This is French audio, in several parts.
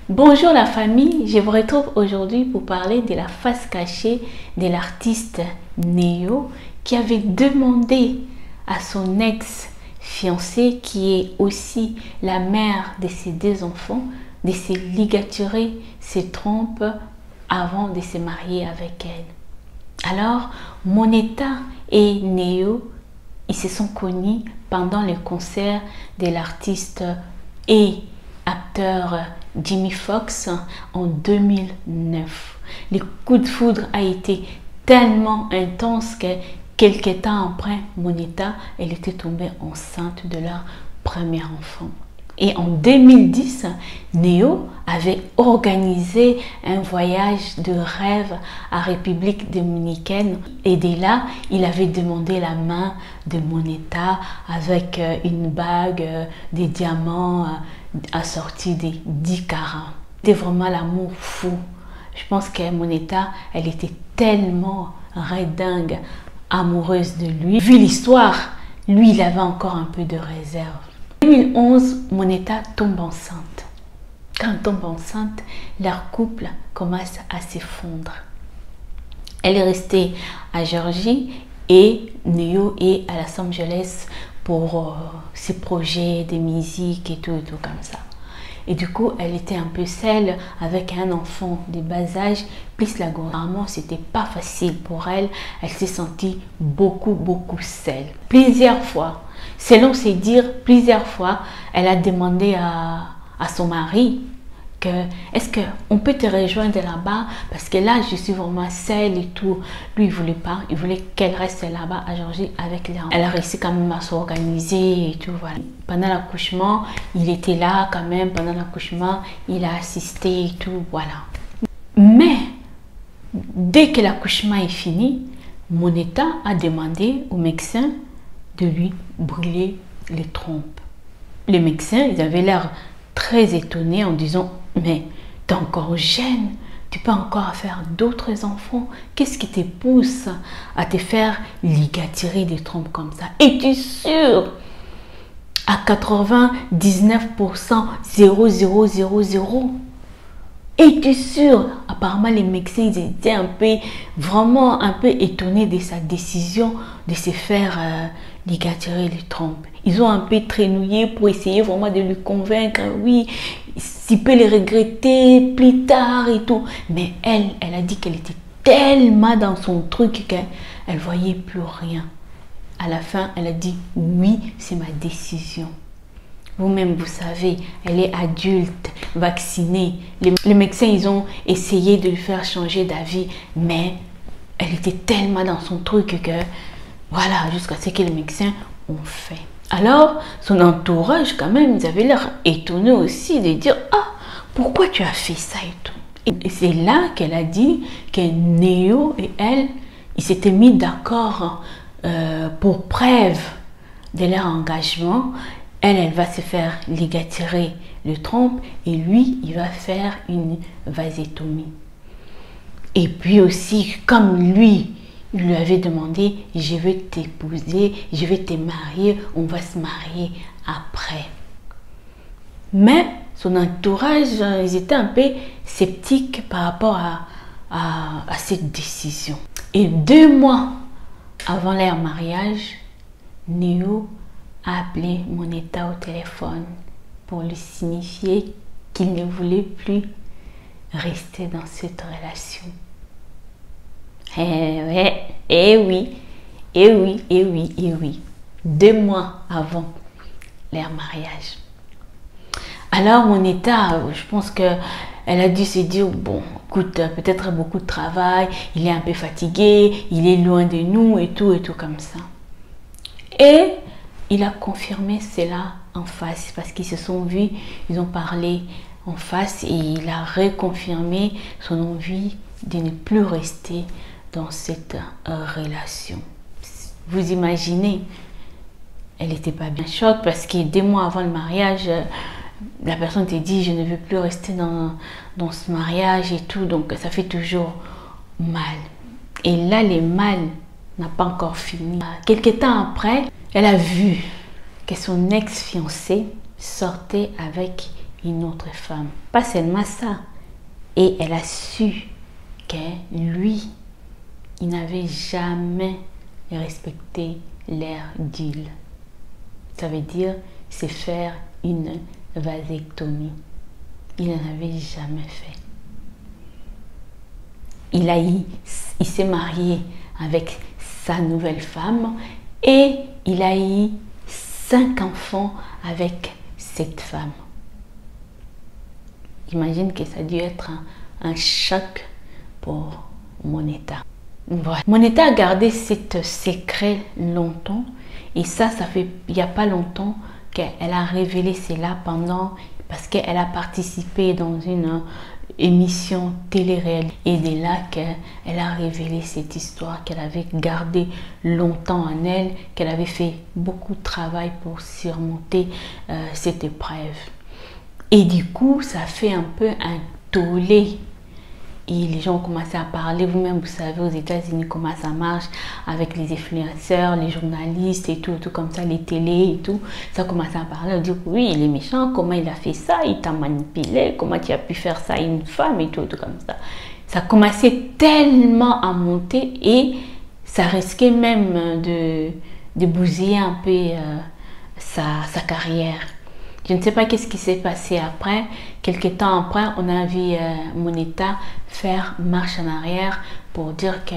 Bonjour la famille, je vous retrouve aujourd'hui pour parler de la face cachée de l'artiste Neo qui avait demandé à son ex-fiancée, qui est aussi la mère de ses deux enfants, de se ligaturer ses trompes avant de se marier avec elle. Alors, Moneta et Neo, ils se sont connus pendant le concert de l'artiste et acteur Jamie Foxx en 2009. Le coup de foudre a été tellement intense que quelques temps après, Moneta, elle était tombée enceinte de leur premier enfant. Et en 2010, Neo avait organisé un voyage de rêve à République dominicaine. Et dès là, il avait demandé la main de Moneta avec une bague, des diamants assortis des 10 carats. C'était vraiment l'amour fou. Je pense que Moneta, elle était tellement redingue, amoureuse de lui. Vu l'histoire, lui, il avait encore un peu de réserve. En 2011, Moneta tombe enceinte. Quand elle tombe enceinte, leur couple commence à s'effondrer. Elle est restée à Géorgie et Neo est à Los Angeles pour ses projets de musique et tout comme ça. Et du coup, elle était un peu seule avec un enfant de bas âge, plus la grossesse. Vraiment, c'était pas facile pour elle. Elle s'est sentie beaucoup seule. Plusieurs fois, selon ses dires, plusieurs fois, elle a demandé à son mari que est-ce qu'on peut te rejoindre là-bas parce que là je suis vraiment seule et tout. Lui il voulait pas, il voulait qu'elle reste là-bas à Géorgie avec les enfants. Elle a réussi quand même à s'organiser et tout, voilà. Pendant l'accouchement, il était là quand même, pendant l'accouchement, il a assisté et tout, voilà. Mais dès que l'accouchement est fini, Moneta a demandé au médecin de lui brûler les trompes. Les médecins, ils avaient l'air très étonnés en disant « Mais tu es encore jeune, tu peux encore faire d'autres enfants. Qu'est-ce qui te pousse à te faire ligaturer des trompes comme ça? Es-tu sûr à 99% 0000? Es-tu sûr ?» Apparemment, les médecins ils étaient vraiment un peu étonnés de sa décision de se faire ligaturer les trompes. Ils ont un peu traînouillé pour essayer vraiment de lui convaincre, oui, s'il peut les regretter plus tard et tout. Mais elle a dit qu'elle était tellement dans son truc qu'elle ne voyait plus rien. À la fin, elle a dit, oui, c'est ma décision. Vous-même, vous savez, elle est adulte, vaccinée. Les médecins, ils ont essayé de lui faire changer d'avis, mais elle était tellement dans son truc que, voilà, jusqu'à ce que les médecins ont fait. Alors, son entourage, quand même, ils avaient l'air étonnés aussi de dire « Ah, pourquoi tu as fait ça et tout ?» Et c'est là qu'elle a dit que Neo et elle, ils s'étaient mis d'accord pour preuve de leur engagement. Elle va se faire ligaturer le trompe et lui, il va faire une vasectomie. Et puis aussi, comme lui, il lui avait demandé, je vais t'épouser, je vais te marier, on va se marier après. Mais son entourage, ils étaient un peu sceptiques par rapport à cette décision. Et 2 mois avant leur mariage, Neo a appelé Moneta au téléphone pour lui signifier qu'il ne voulait plus rester dans cette relation. Eh oui. 2 mois avant leur mariage. Alors Moneta, je pense que elle a dû se dire, bon, écoute, peut-être beaucoup de travail, il est un peu fatigué, il est loin de nous et tout comme ça. Et il a confirmé cela en face parce qu'ils se sont vus, ils ont parlé en face et il a reconfirmé son envie de ne plus rester dans cette relation. Vous imaginez, elle n'était pas bien choc parce que 2 mois avant le mariage, la personne te dit je ne veux plus rester dans ce mariage et tout, donc ça fait toujours mal. Et là, le mal n'a pas encore fini. Quelques temps après, elle a vu que son ex-fiancé sortait avec une autre femme. Pas seulement ça. Et elle a su que lui, il n'avait jamais respecté leur deal. Ça veut dire c'est faire une vasectomie. Il n'en avait jamais fait. Il s'est marié avec sa nouvelle femme et il a eu 5 enfants avec cette femme. J'imagine que ça a dû être un choc pour Moneta. Voilà. Moneta a gardé ce secret longtemps et ça fait il n'y a pas longtemps qu'elle a révélé cela parce qu'elle a participé dans une émission télé-réalité et de là qu'elle a révélé cette histoire qu'elle avait gardée longtemps en elle, qu'elle avait fait beaucoup de travail pour surmonter cette épreuve. Et du coup, ça fait un peu un tollé. Et les gens ont commencé à parler, vous-même vous savez aux États-Unis comment ça marche avec les influenceurs, les journalistes et tout comme ça, les télés et tout. Ça a commencé à parler, on dit oui il est méchant, comment il a fait ça, il t'a manipulé, comment tu as pu faire ça à une femme et tout comme ça. Ça a commencé tellement à monter et ça risquait même de bousiller un peu sa carrière. Je ne sais pas qu'est-ce qui s'est passé après. Quelque temps après, on a vu Moneta faire marche en arrière pour dire que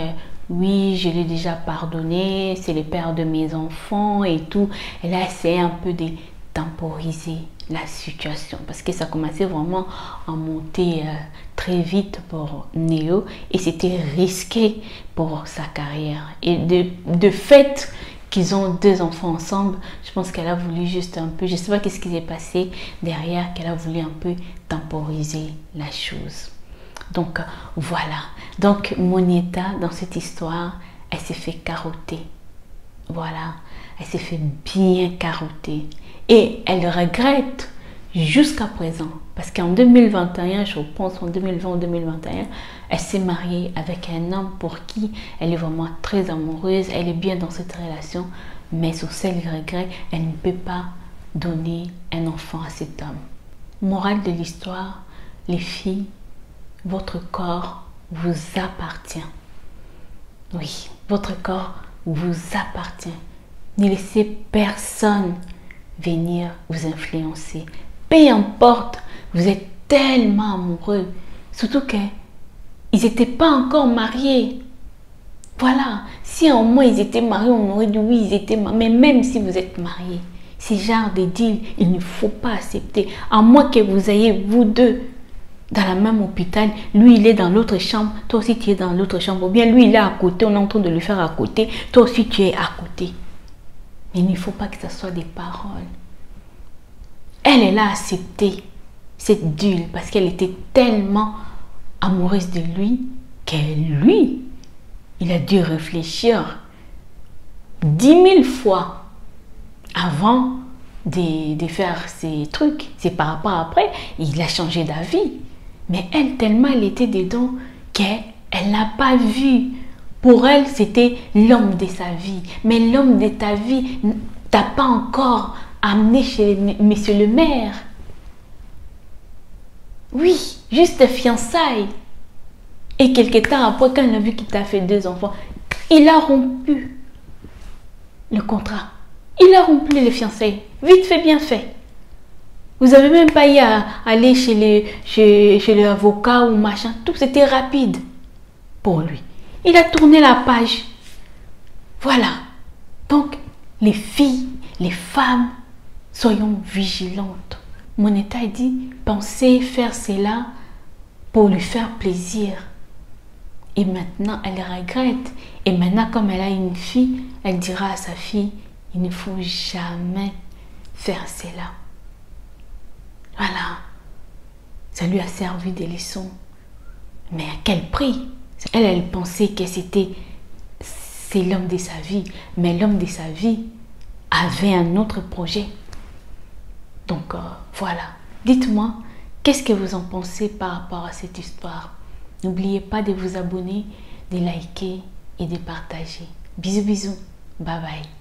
oui, je l'ai déjà pardonné, c'est le père de mes enfants et tout. Elle a essayé un peu de temporiser la situation parce que ça commençait vraiment à monter très vite pour Neo et c'était risqué pour sa carrière. Et de fait, qu'ils ont 2 enfants ensemble, je pense qu'elle a voulu juste un peu, je ne sais pas qu'est-ce qui s'est passé derrière, qu'elle a voulu un peu temporiser la chose. Donc voilà, donc Moneta dans cette histoire, elle s'est fait carotter. Voilà, elle s'est fait bien carotter. Et elle regrette jusqu'à présent. Parce qu'en 2021, je pense en 2020 ou 2021, elle s'est mariée avec un homme pour qui elle est vraiment très amoureuse. Elle est bien dans cette relation. Mais son seul regret, elle ne peut pas donner un enfant à cet homme. Morale de l'histoire, les filles, votre corps vous appartient. Oui, votre corps vous appartient. Ne laissez personne venir vous influencer. Peu importe, vous êtes tellement amoureux. Surtout qu'ils n'étaient pas encore mariés. Voilà, si au moins ils étaient mariés, on aurait dit oui, ils étaient mariés. Mais même si vous êtes mariés, ces genres de deals, il ne faut pas accepter. À moins que vous ayez, vous deux, dans la même hôpital, lui il est dans l'autre chambre, toi aussi tu es dans l'autre chambre. Ou bien lui il est à côté, on est en train de le faire à côté, toi aussi tu es à côté. Mais il ne faut pas que ce soit des paroles. Elle a accepté cette deal parce qu'elle était tellement amoureuse de lui que lui, il a dû réfléchir 10 000 fois avant de faire ces trucs. C'est par rapport après, il a changé d'avis. Mais elle, tellement elle était dedans qu'elle n'a pas vu. Pour elle, c'était l'homme de sa vie. Mais l'homme de ta vie t'a pas encore amené chez monsieur le maire. Oui, juste fiançailles. Et quelque temps après, quand il a vu qu'il t'a fait 2 enfants, il a rompu le contrat. Il a rompu les fiançailles. Vite fait, bien fait. Vous n'avez même pas eu à aller chez l'avocat ou machin. Tout c'était rapide pour lui. Il a tourné la page. Voilà. Donc, les filles, les femmes, soyons vigilantes. Moneta dit, pensez faire cela pour lui faire plaisir. Et maintenant, elle regrette. Et maintenant, comme elle a une fille, elle dira à sa fille, il ne faut jamais faire cela. Voilà. Ça lui a servi de leçon. Mais à quel prix? Elle pensait que c'est l'homme de sa vie. Mais l'homme de sa vie avait un autre projet. Donc, voilà. Dites-moi, qu'est-ce que vous en pensez par rapport à cette histoire? N'oubliez pas de vous abonner, de liker et de partager. Bisous, bisous. Bye bye.